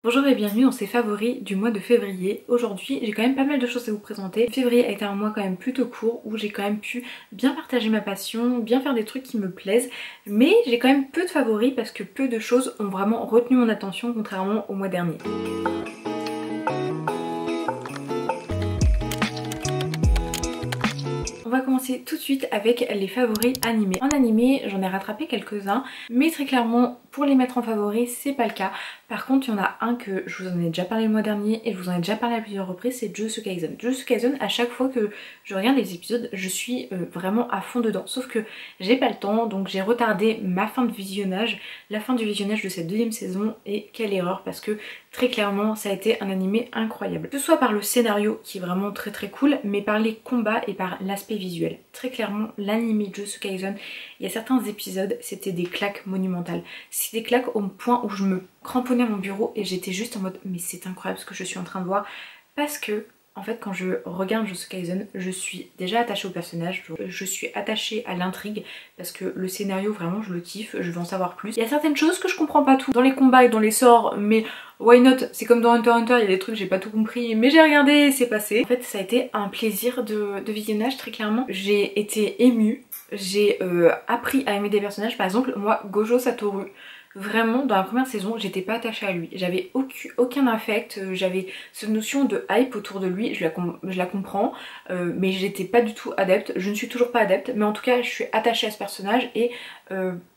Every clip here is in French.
Bonjour et bienvenue dans ces favoris du mois de février. Aujourd'hui j'ai quand même pas mal de choses à vous présenter. Février a été un mois quand même plutôt court où j'ai quand même pu bien partager ma passion, bien faire des trucs qui me plaisent, mais j'ai quand même peu de favoris parce que peu de choses ont vraiment retenu mon attention contrairement au mois dernier. On va commencer tout de suite avec les favoris animés. En animé, j'en ai rattrapé quelques-uns, mais très clairement, pour les mettre en favoris, c'est pas le cas. Par contre, il y en a un que je vous en ai déjà parlé le mois dernier et je vous en ai déjà parlé à plusieurs reprises, c'est Jujutsu Kaisen. Jujutsu Kaisen, à chaque fois que je regarde les épisodes, je suis vraiment à fond dedans. Sauf que j'ai pas le temps, donc j'ai retardé ma fin de visionnage, la fin du visionnage de cette deuxième saison, et quelle erreur parce que très clairement, ça a été un animé incroyable. Que ce soit par le scénario qui est vraiment très cool, mais par les combats et par l'aspect visuel. Très clairement, l'animé Jujutsu Kaisen, il y a certains épisodes, c'était des claques monumentales. C'est des claques au point où je me cramponnais à mon bureau et j'étais juste en mode mais c'est incroyable ce que je suis en train de voir, parce que en fait quand je regarde Jujutsu Kaisen, je suis déjà attachée au personnage, je suis attachée à l'intrigue parce que le scénario vraiment je le kiffe, je veux en savoir plus. Il y a certaines choses que je comprends pas tout dans les combats et dans les sorts, mais why not, c'est comme dans Hunter x Hunter, il y a des trucs j'ai pas tout compris mais j'ai regardé et c'est passé. En fait ça a été un plaisir de visionnage très clairement. J'ai été émue, j'ai appris à aimer des personnages, par exemple moi Gojo Satoru. Vraiment, dans la première saison, j'étais pas attachée à lui. J'avais aucun affect, j'avais cette notion de hype autour de lui, je la comprends, mais j'étais pas du tout adepte. Je ne suis toujours pas adepte, mais en tout cas, je suis attachée à ce personnage et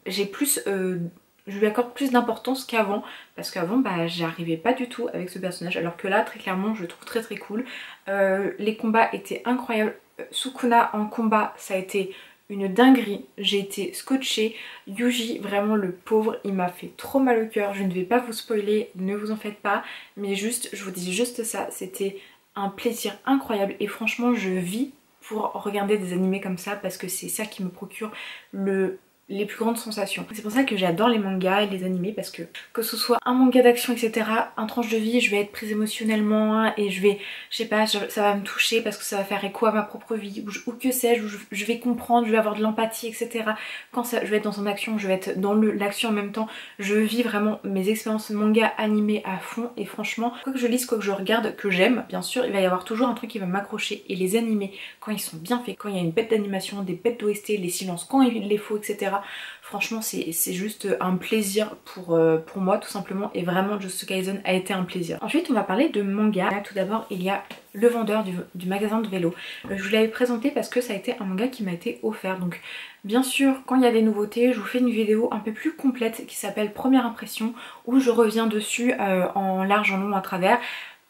j'ai plus... je lui accorde plus d'importance qu'avant, parce qu'avant bah j'arrivais pas du tout avec ce personnage, alors que là très clairement je le trouve très cool. Les combats étaient incroyables. Sukuna en combat ça a été une dinguerie, j'ai été scotchée. Yuji, vraiment le pauvre, il m'a fait trop mal au cœur. Je ne vais pas vous spoiler, ne vous en faites pas, mais juste, je vous dis juste ça, c'était un plaisir incroyable et franchement je vis pour regarder des animés comme ça parce que c'est ça qui me procure les plus grandes sensations. C'est pour ça que j'adore les mangas et les animés, parce que ce soit un manga d'action etc, un tranche de vie, je vais être prise émotionnellement et je sais pas, ça va me toucher parce que ça va faire écho à ma propre vie, ou que sais-je, je vais comprendre, je vais avoir de l'empathie etc. Quand je vais être dans une action, je vais être dans l'action en même temps, je vis vraiment mes expériences manga animés à fond et franchement, quoi que je lise, quoi que je regarde, que j'aime, bien sûr, il va y avoir toujours un truc qui va m'accrocher, et les animés, quand ils sont bien faits, quand il y a une bête d'animation, des bêtes d'OST, les silences quand il les faut etc. Franchement c'est juste un plaisir pour moi tout simplement, et vraiment Jujutsu Kaisen a été un plaisir. Ensuite on va parler de manga. Là, tout d'abord il y a Le Vendeur du magasin de vélo. Je vous l'avais présenté parce que ça a été un manga qui m'a été offert, donc bien sûr quand il y a des nouveautés je vous fais une vidéo un peu plus complète qui s'appelle Première Impression, où je reviens dessus en large, en long, à travers.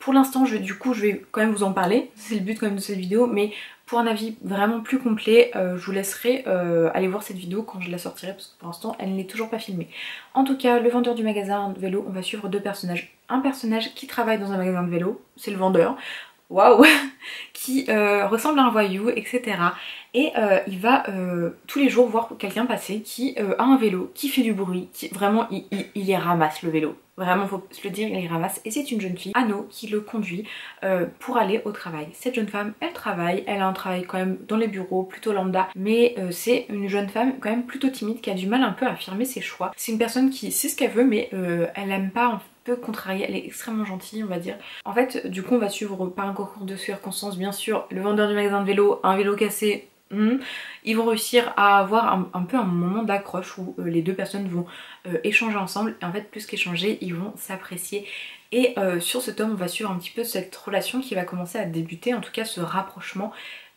Pour l'instant je vais quand même vous en parler, c'est le but quand même de cette vidéo, mais pour un avis vraiment plus complet, je vous laisserai aller voir cette vidéo quand je la sortirai parce que pour l'instant elle n'est toujours pas filmée. En tout cas, Le Vendeur du magasin de vélo, on va suivre deux personnages. Un personnage qui travaille dans un magasin de vélo, c'est le vendeur, waouh, qui ressemble à un voyou etc. Et il va tous les jours voir quelqu'un passer qui a un vélo, qui fait du bruit, qui vraiment il les ramasse le vélo. Vraiment faut se le dire, il les ramasse, et c'est une jeune fille, Anno, qui le conduit pour aller au travail. Cette jeune femme, elle travaille, elle a un travail quand même dans les bureaux, plutôt lambda, mais c'est une jeune femme quand même plutôt timide qui a du mal un peu à affirmer ses choix. C'est une personne qui sait ce qu'elle veut, mais elle aime pas un peu contrariée, elle est extrêmement gentille on va dire. En fait du coup on va suivre par un concours de circonstances bien sûr le vendeur du magasin de vélo, un vélo cassé. Ils vont réussir à avoir un peu un moment d'accroche où les deux personnes vont échanger ensemble, et en fait plus qu'échanger ils vont s'apprécier, et sur ce tome on va suivre un petit peu cette relation qui va commencer à débuter, en tout cas ce rapprochement,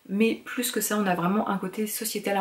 mais plus que ça on a vraiment un côté sociétal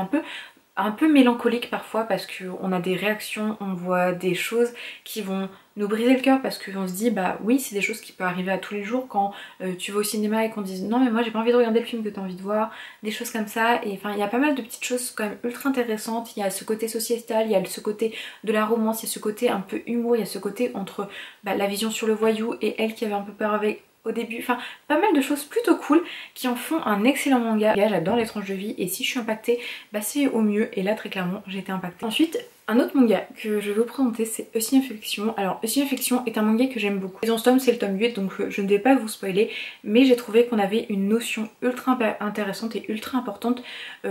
un peu mélancolique parfois, parce qu'on a des réactions, on voit des choses qui vont nous briser le cœur, parce qu'on se dit bah oui c'est des choses qui peuvent arriver à tous les jours quand tu vas au cinéma et qu'on dise non mais moi j'ai pas envie de regarder le film que t'as envie de voir, des choses comme ça. Et enfin il y a pas mal de petites choses quand même ultra intéressantes. Il y a ce côté sociétal, il y a ce côté de la romance, il y a ce côté un peu humour, il y a ce côté entre la vision sur le voyou et elle qui avait un peu peur avec au début, enfin pas mal de choses plutôt cool qui en font un excellent manga. J'adore les tranches de vie et si je suis impactée, bah c'est au mieux, et là très clairement j'ai été impactée. Ensuite un autre manga que je vais vous présenter c'est Ushi Infection. Alors Ushi Infection est un manga que j'aime beaucoup. Dans ce tome c'est le tome 8 donc je ne vais pas vous spoiler, mais j'ai trouvé qu'on avait une notion ultra intéressante et ultra importante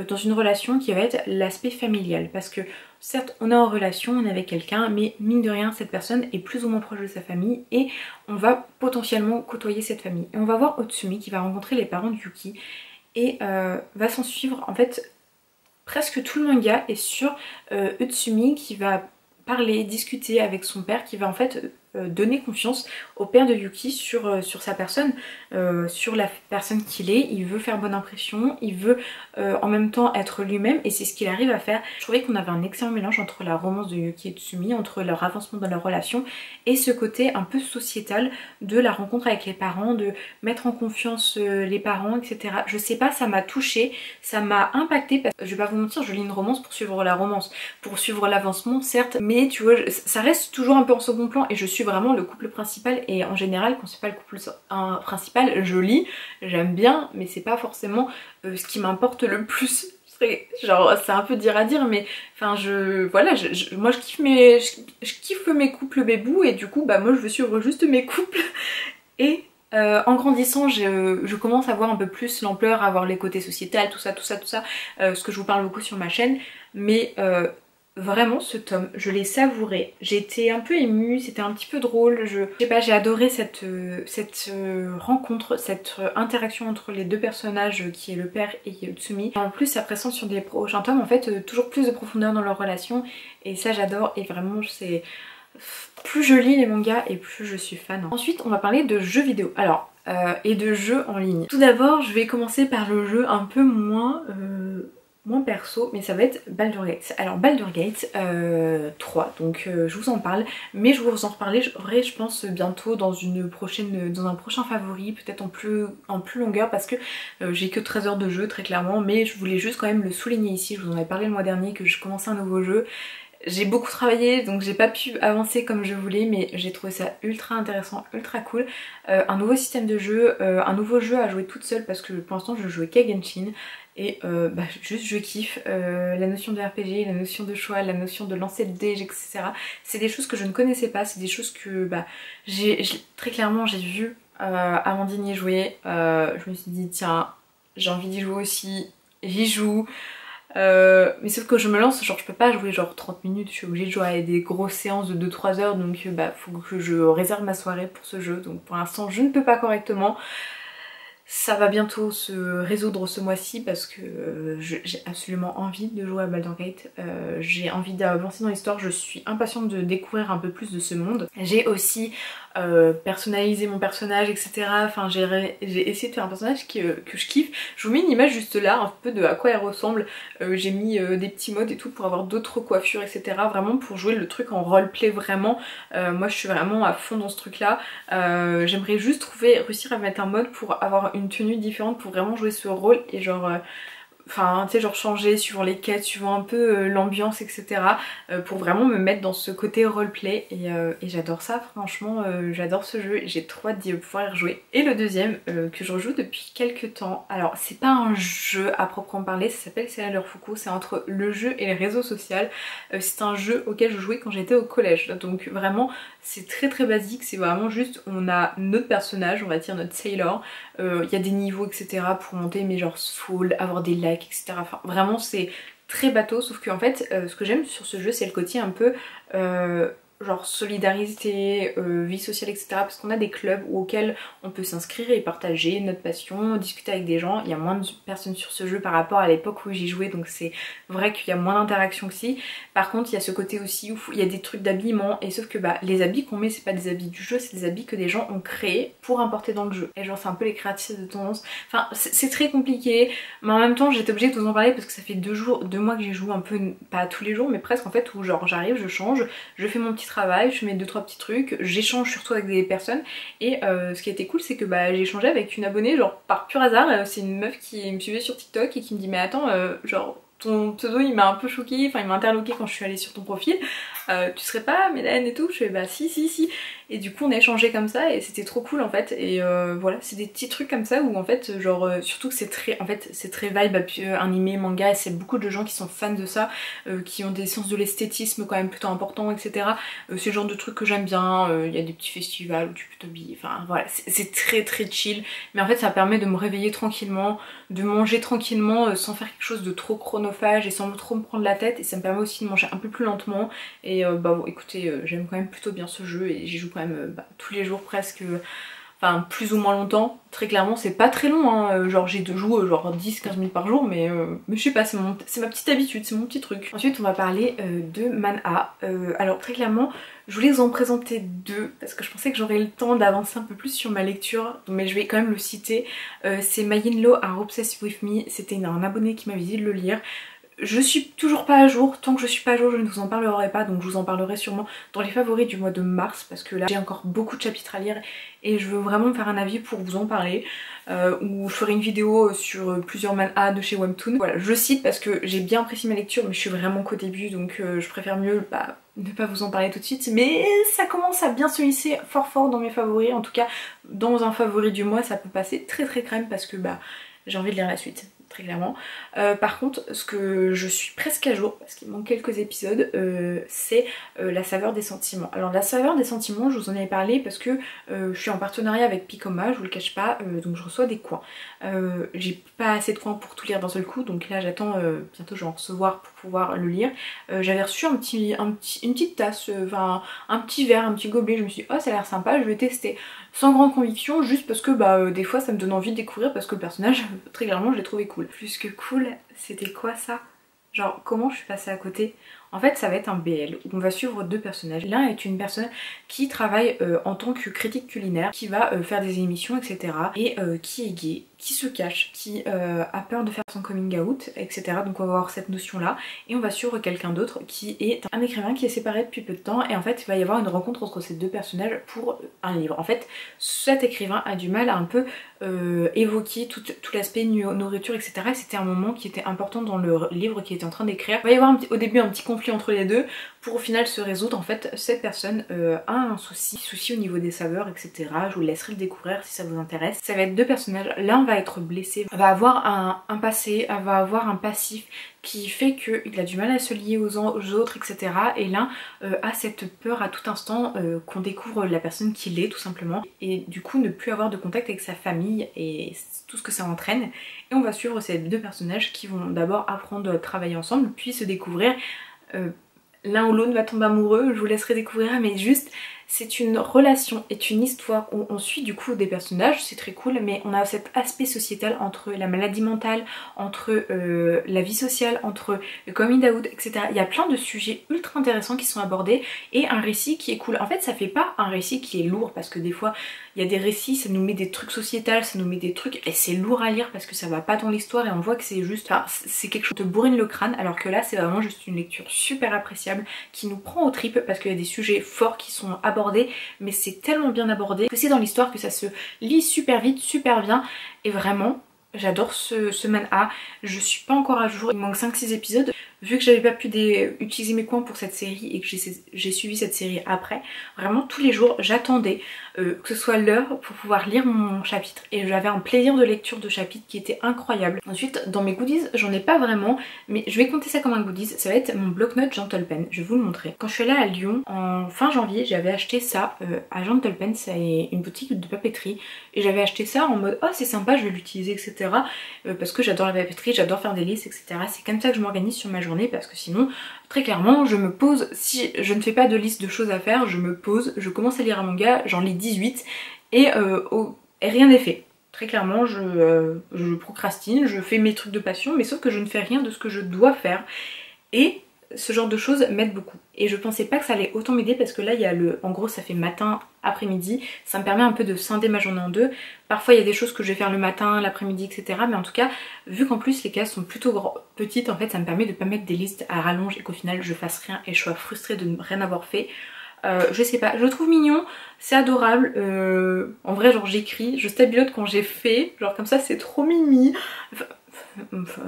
dans une relation qui va être l'aspect familial, parce que certes on est en relation, on est avec quelqu'un, mais mine de rien cette personne est plus ou moins proche de sa famille et on va potentiellement côtoyer cette famille. Et on va voir Otsumi qui va rencontrer les parents de Yuki et va s'en suivre en fait presque tout le manga est sur Utsumi qui va parler, discuter avec son père, qui va en fait donner confiance au père de Yuki sur sa personne, sur la personne qu'il est. Il veut faire bonne impression, il veut en même temps être lui-même et c'est ce qu'il arrive à faire. Je trouvais qu'on avait un excellent mélange entre la romance de Yuki et Utsumi, entre leur avancement dans leur relation et ce côté un peu sociétal de la rencontre avec les parents, de mettre en confiance les parents, etc. Je sais pas, ça m'a touchée, ça m'a impactée parce que je vais pas vous mentir, je lis une romance pour suivre la romance, pour suivre l'avancement certes, mais tu vois, ça reste toujours un peu en second plan et je suis vraiment le couple principal et en général quand c'est pas le couple principal, je lis, j'aime bien, mais c'est pas forcément ce qui m'importe le plus. Genre c'est un peu dire à dire mais enfin moi je kiffe mes couples bébous et du coup bah moi je veux suivre juste mes couples et en grandissant je commence à voir un peu plus l'ampleur, à voir les côtés sociétals, tout ça, ce que je vous parle beaucoup sur ma chaîne mais vraiment ce tome, je l'ai savouré, j'ai été un peu émue, c'était un petit peu drôle, je sais pas, j'ai adoré cette rencontre, cette interaction entre les deux personnages qui est le père et Utsumi. En plus ça présente sur des prochains tomes en fait toujours plus de profondeur dans leur relation et ça j'adore et vraiment c'est... Plus je lis les mangas et plus je suis fan. Ensuite on va parler de jeux vidéo. Alors, et de jeux en ligne. Tout d'abord je vais commencer par le jeu un peu moins perso, mais ça va être Baldur's Gate. Alors Baldur's Gate 3, donc je vous en parle, mais je vous en reparler je pense bientôt dans un prochain favori, peut-être en plus longueur parce que j'ai que 13 heures de jeu très clairement, mais je voulais juste quand même le souligner ici. Je vous en avais parlé le mois dernier que je commençais un nouveau jeu. J'ai beaucoup travaillé donc j'ai pas pu avancer comme je voulais mais j'ai trouvé ça ultra intéressant, ultra cool. Un nouveau système de jeu, un nouveau jeu à jouer toute seule parce que pour l'instant je jouais qu'à Genshin et juste je kiffe la notion de RPG, la notion de choix, la notion de lancer le dé, etc. C'est des choses que je ne connaissais pas, c'est des choses que très clairement j'ai vu Amandine y jouer, je me suis dit tiens j'ai envie d'y jouer aussi, j'y joue. Mais sauf que je me lance, genre je peux pas jouer genre 30 minutes, je suis obligée de jouer à des grosses séances de 2-3 heures donc faut que je réserve ma soirée pour ce jeu donc pour l'instant je ne peux pas correctement. Ça va bientôt se résoudre ce mois-ci parce que j'ai absolument envie de jouer à Baldur's Gate, j'ai envie d'avancer dans l'histoire, je suis impatiente de découvrir un peu plus de ce monde. J'ai aussi personnalisé mon personnage etc. Enfin j'ai essayé de faire un personnage que je kiffe. Je vous mets une image juste là un peu de à quoi elle ressemble, j'ai mis des petits modes et tout pour avoir d'autres coiffures etc. Vraiment pour jouer le truc en roleplay vraiment. Moi je suis vraiment à fond dans ce truc là, j'aimerais juste réussir à mettre un mode pour avoir une tenue différente pour vraiment jouer ce rôle et genre enfin tu sais genre changer suivant les quêtes, suivant un peu l'ambiance etc. Pour vraiment me mettre dans ce côté roleplay et j'adore ça franchement, j'adore ce jeu et j'ai trop hâte d'y pouvoir y rejouer. Et le deuxième que je rejoue depuis quelques temps, alors c'est pas un jeu à proprement parler, ça s'appelle Sailor Fuku, c'est entre le jeu et les réseaux sociaux, c'est un jeu auquel je jouais quand j'étais au collège donc vraiment c'est très basique, c'est vraiment juste on a notre personnage, on va dire notre Sailor, il y a des niveaux etc pour monter mais genre full, avoir des likes etc. Enfin vraiment c'est très bateau sauf que en fait ce que j'aime sur ce jeu c'est le côté un peu genre solidarité, vie sociale etc. parce qu'on a des clubs auxquels on peut s'inscrire et partager notre passion, discuter avec des gens. Il y a moins de personnes sur ce jeu par rapport à l'époque où j'y jouais donc c'est vrai qu'il y a moins d'interaction que si. Par contre il y a ce côté aussi où il y a des trucs d'habillement et sauf que les habits qu'on met c'est pas des habits du jeu, c'est des habits que des gens ont créés pour importer dans le jeu. Et genre c'est un peu les créatifs de tendance. Enfin c'est très compliqué mais en même temps j'étais obligée de vous en parler parce que ça fait 2 mois que j'y joue un peu, pas tous les jours mais presque en fait où genre j'arrive, je change, je fais mon petit travail, je mets 2-3 petits trucs, j'échange surtout avec des personnes et ce qui a été cool c'est que j'ai échangé avec une abonnée genre par pur hasard, c'est une meuf qui me suivait sur TikTok et qui me dit mais attends genre ton pseudo il m'a un peu choquée, enfin il m'a interloqué quand je suis allée sur ton profil, tu serais pas Mélène et tout, je fais bah si. Et du coup on a échangé comme ça et c'était trop cool en fait. Et voilà, c'est des petits trucs comme ça où en fait genre surtout que c'est très vibe animé, manga, et c'est beaucoup de gens qui sont fans de ça, qui ont des sens de l'esthétisme quand même plutôt importants, etc. C'est le genre de trucs que j'aime bien. Il y a des petits festivals où tu peux t'habiller, enfin voilà, c'est très chill. Mais en fait ça permet de me réveiller tranquillement, de manger tranquillement sans faire quelque chose de trop chronophage et sans trop me prendre la tête, et ça me permet aussi de manger un peu plus lentement. Et bah bon écoutez, j'aime quand même plutôt bien ce jeu et j'y joue quand même tous les jours presque, enfin plus ou moins longtemps. Très clairement c'est pas très long hein. Genre j'ai de jouer genre 10-15 minutes par jour, mais je sais pas, c'est ma petite habitude, c'est mon petit truc. Ensuite on va parler de manhwa. Alors très clairement je voulais vous en présenter deux parce que je pensais que j'aurais le temps d'avancer un peu plus sur ma lecture, mais je vais quand même le citer. C'est My In-Law Are Obsessed With Me, c'était un abonné qui m'avait dit de le lire. Je suis toujours pas à jour, tant que je suis pas à jour je ne vous en parlerai pas, donc je vous en parlerai sûrement dans les favoris du mois de mars parce que là j'ai encore beaucoup de chapitres à lire et je veux vraiment me faire un avis pour vous en parler, ou je ferai une vidéo sur plusieurs manhwas de chez Webtoon. Voilà, je cite parce que j'ai bien apprécié ma lecture mais je suis vraiment qu'au début, donc je préfère mieux ne pas vous en parler tout de suite, mais ça commence à bien se hisser fort dans mes favoris. En tout cas dans un favori du mois ça peut passer très crème parce que j'ai envie de lire la suite, très clairement. Par contre, ce que je suis presque à jour, parce qu'il manque quelques épisodes, c'est La Saveur des Sentiments. Alors La Saveur des Sentiments, je vous en avais parlé parce que je suis en partenariat avec Picoma, je vous le cache pas, donc je reçois des coins. J'ai pas assez de coins pour tout lire d'un seul coup, donc là j'attends bientôt je vais en recevoir pour pouvoir le lire. J'avais reçu une petite tasse, un petit verre, un petit gobelet, je me suis dit oh ça a l'air sympa, je vais tester. Sans grande conviction, juste parce que des fois ça me donne envie de découvrir parce que le personnage, très clairement, je l'ai trouvé cool. Plus que cool, c'était quoi ça? Genre comment je suis passée à côté? En fait ça va être un BL où on va suivre deux personnages. L'un est une personne qui travaille en tant que critique culinaire, qui va faire des émissions etc. Et qui est gay, qui se cache, qui a peur de faire son coming out etc. Donc on va avoir cette notion là. Et on va suivre quelqu'un d'autre qui est un écrivain qui est séparé depuis peu de temps. Et en fait il va y avoir une rencontre entre ces deux personnages pour un livre. En fait cet écrivain a du mal à un peu évoquer tout l'aspect nourriture etc. Et c'était un moment qui était important dans le livre qu'il était en train d'écrire. Il va y avoir au début un petit conflit entre les deux pour au final se résoudre. En fait cette personne a un souci au niveau des saveurs etc. Je vous laisserai le découvrir si ça vous intéresse. Ça va être deux personnages, l'un va être blessé, va avoir un passé, va avoir un passif qui fait qu'il a du mal à se lier aux autres etc. Et l'un a cette peur à tout instant qu'on découvre la personne qu'il est tout simplement, et du coup ne plus avoir de contact avec sa famille et tout ce que ça entraîne. Et on va suivre ces deux personnages qui vont d'abord apprendre à travailler ensemble puis se découvrir. L'un ou l'autre va tomber amoureux, je vous laisserai découvrir, mais juste c'est une relation et une histoire où on suit du coup des personnages, c'est très cool, mais on a cet aspect sociétal entre la maladie mentale, entre la vie sociale, entre le coming out, etc. Il y a plein de sujets ultra intéressants qui sont abordés et un récit qui est cool. En fait ça fait pas un récit qui est lourd parce que des fois il y a des récits, ça nous met des trucs sociétals, ça nous met des trucs et c'est lourd à lire parce que ça va pas dans l'histoire et on voit que c'est juste, enfin, c'est quelque chose qui te bourrine le crâne, alors que là c'est vraiment juste une lecture super appréciable qui nous prend aux tripes parce qu'il y a des sujets forts qui sont abordés, mais c'est tellement bien abordé que c'est dans l'histoire que ça se lit super vite, super bien, et vraiment j'adore ce manhwa. Je suis pas encore à jour, il me manque 5-6 épisodes. Vu que j'avais pas pu utiliser mes coins pour cette série et que j'ai suivi cette série après, vraiment tous les jours j'attendais que ce soit l'heure pour pouvoir lire mon chapitre, et j'avais un plaisir de lecture de chapitre qui était incroyable. Ensuite dans mes goodies j'en ai pas vraiment, mais je vais compter ça comme un goodies, ça va être mon bloc-notes Gentle Pen, je vais vous le montrer. Quand je suis allée à Lyon en fin janvier j'avais acheté ça à Gentle Pen, c'est une boutique de papeterie, et j'avais acheté ça en mode oh c'est sympa je vais l'utiliser etc. Parce que j'adore la papeterie, j'adore faire des listes etc. C'est comme ça que je m'organise sur ma journée parce que sinon très clairement je me pose, si je ne fais pas de liste de choses à faire, je me pose, je commence à lire un manga, j'en lis 18 et rien n'est fait. Très clairement je procrastine, je fais mes trucs de passion mais sauf que je ne fais rien de ce que je dois faire, et ce genre de choses m'aide beaucoup. Et je pensais pas que ça allait autant m'aider parce que là il y a en gros ça fait matin, après-midi, ça me permet un peu de scinder ma journée en deux. Parfois il y a des choses que je vais faire le matin, l'après-midi etc. Mais en tout cas, vu qu'en plus les cases sont plutôt petites, en fait ça me permet de pas mettre des listes à rallonge et qu'au final je fasse rien et je sois frustrée de ne rien avoir fait. Je sais pas, je le trouve mignon, c'est adorable, en vrai genre j'écris, je stabilote quand j'ai fait, genre comme ça c'est trop mimi. Enfin,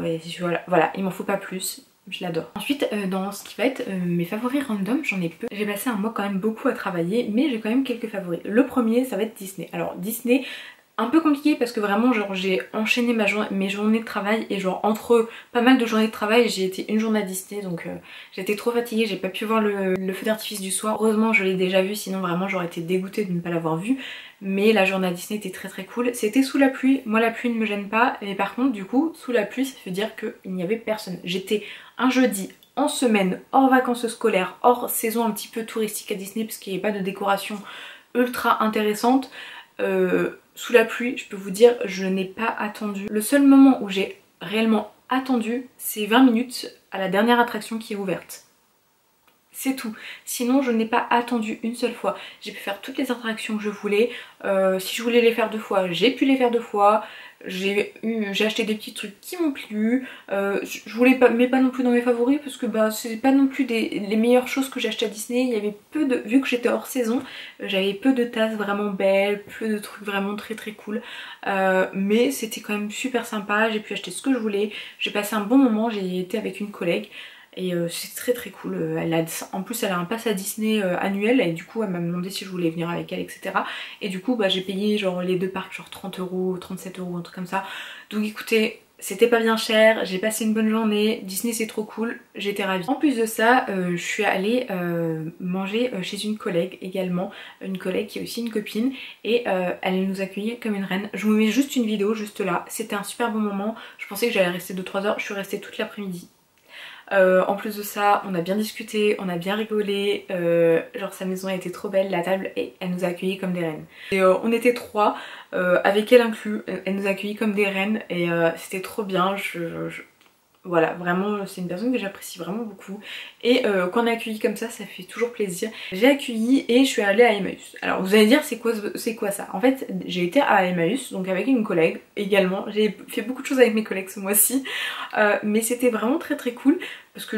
voilà, il m'en faut pas plus. Je l'adore. Ensuite dans ce qui va être mes favoris random, j'en ai peu. J'ai passé un mois quand même beaucoup à travailler, mais j'ai quand même quelques favoris. Le premier ça va être Disney. Alors Disney, un peu compliqué parce que vraiment genre j'ai enchaîné mes journées de travail et genre entre pas mal de journées de travail j'ai été une journée à Disney, donc j'étais trop fatiguée, j'ai pas pu voir le feu d'artifice du soir. Heureusement je l'ai déjà vu, sinon vraiment j'aurais été dégoûtée de ne pas l'avoir vu. Mais la journée à Disney était très cool. C'était sous la pluie, moi la pluie ne me gêne pas, mais par contre du coup sous la pluie ça veut dire qu'il n'y avait personne. J'étais un jeudi en semaine, hors vacances scolaires, hors saison un petit peu touristique à Disney parce qu'il n'y avait pas de décoration ultra intéressante. Sous la pluie, je peux vous dire, je n'ai pas attendu. Le seul moment où j'ai réellement attendu, c'est 20 minutes à la dernière attraction qui est ouverte. C'est tout. Sinon, je n'ai pas attendu une seule fois. J'ai pu faire toutes les attractions que je voulais. Si je voulais les faire 2 fois, j'ai pu les faire 2 fois. J'ai acheté des petits trucs qui m'ont plu. Je voulais pas, mais pas non plus dans mes favoris parce que bah c'est pas non plus les meilleures choses que j'ai achetées à Disney. Il y avait peu de, vu que j'étais hors saison, j'avais peu de tasses vraiment belles, peu de trucs vraiment très cool. Mais c'était quand même super sympa. J'ai pu acheter ce que je voulais. J'ai passé un bon moment. J'ai été avec une collègue. Et c'est très cool. En plus elle a un pass à Disney annuel et du coup elle m'a demandé si je voulais venir avec elle, etc. Et du coup bah, j'ai payé genre les 2 parcs genre 30 €, 37 €, un truc comme ça. Donc écoutez, c'était pas bien cher, j'ai passé une bonne journée, Disney c'est trop cool, j'étais ravie. En plus de ça, je suis allée manger chez une collègue également, une collègue qui est aussi une copine, et elle nous accueillait comme une reine. Je vous mets juste une vidéo juste là, c'était un super bon moment, je pensais que j'allais rester 2-3 heures, je suis restée toute l'après-midi. En plus de ça, on a bien discuté, on a bien rigolé, genre sa maison a été trop belle, la table, et elle nous a accueillis comme des reines. Et on était 3, avec elle inclus, elle nous a accueillis comme des reines et c'était trop bien. Voilà, vraiment c'est une personne que j'apprécie vraiment beaucoup et quand on est accueilli comme ça fait toujours plaisir. J'ai accueilli et je suis allée à Emmaüs. Alors vous allez dire c'est quoi ça? En fait j'ai été à Emmaüs donc avec une collègue également. J'ai fait beaucoup de choses avec mes collègues ce mois-ci mais c'était vraiment très cool parce que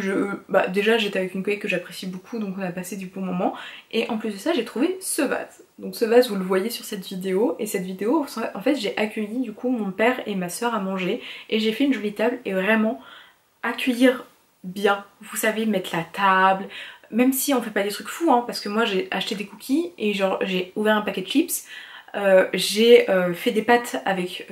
déjà j'étais avec une collègue que j'apprécie beaucoup donc on a passé du bon moment et en plus de ça j'ai trouvé ce vase. Donc ce vase vous le voyez sur cette vidéo et cette vidéo en fait j'ai accueilli du coup mon père et ma soeur à manger et j'ai fait une jolie table et vraiment accueillir bien, vous savez, mettre la table, même si on fait pas des trucs fous hein, parce que moi j'ai acheté des cookies et genre j'ai ouvert un paquet de chips, j'ai fait des pâtes avec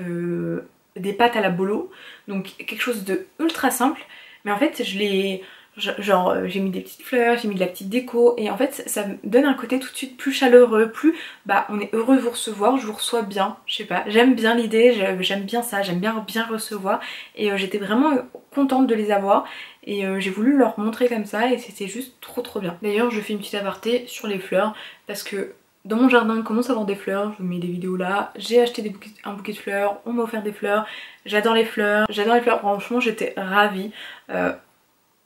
des pâtes à la bolo, donc quelque chose de ultra simple, mais en fait je l'ai genre j'ai mis des petites fleurs, j'ai mis de la petite déco et en fait ça me donne un côté tout de suite plus chaleureux, plus bah on est heureux de vous recevoir, je vous reçois bien, je sais pas, j'aime bien l'idée, j'aime bien ça, j'aime bien recevoir et j'étais vraiment contente de les avoir et j'ai voulu leur montrer comme ça et c'était juste trop bien. D'ailleurs je fais une petite aparté sur les fleurs parce que dans mon jardin, il commence à avoir des fleurs, je vous mets des vidéos là, j'ai acheté un bouquet de fleurs, on m'a offert des fleurs, j'adore les fleurs, franchement j'étais ravie.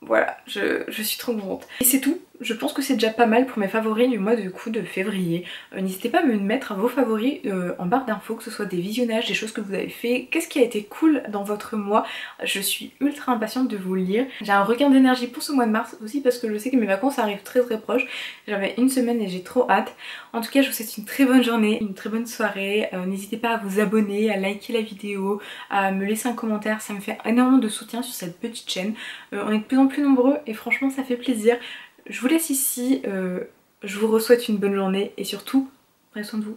Voilà, je suis trop contente. Et c'est tout, je pense que c'est déjà pas mal pour mes favoris du mois de février. N'hésitez pas à me mettre vos favoris en barre d'infos, que ce soit des visionnages, des choses que vous avez fait, qu'est-ce qui a été cool dans votre mois. Je suis ultra impatiente de vous le lire. J'ai un regain d'énergie pour ce mois de mars aussi parce que je sais que mes vacances arrivent très proches. J'avais une semaine et j'ai trop hâte. En tout cas je vous souhaite une très bonne journée, une très bonne soirée. N'hésitez pas à vous abonner, à liker la vidéo, à me laisser un commentaire, ça me fait énormément de soutien sur cette petite chaîne. On est de plus en plus nombreux et franchement ça fait plaisir. Je vous laisse ici, je vous souhaite une bonne journée et surtout prenez soin de vous.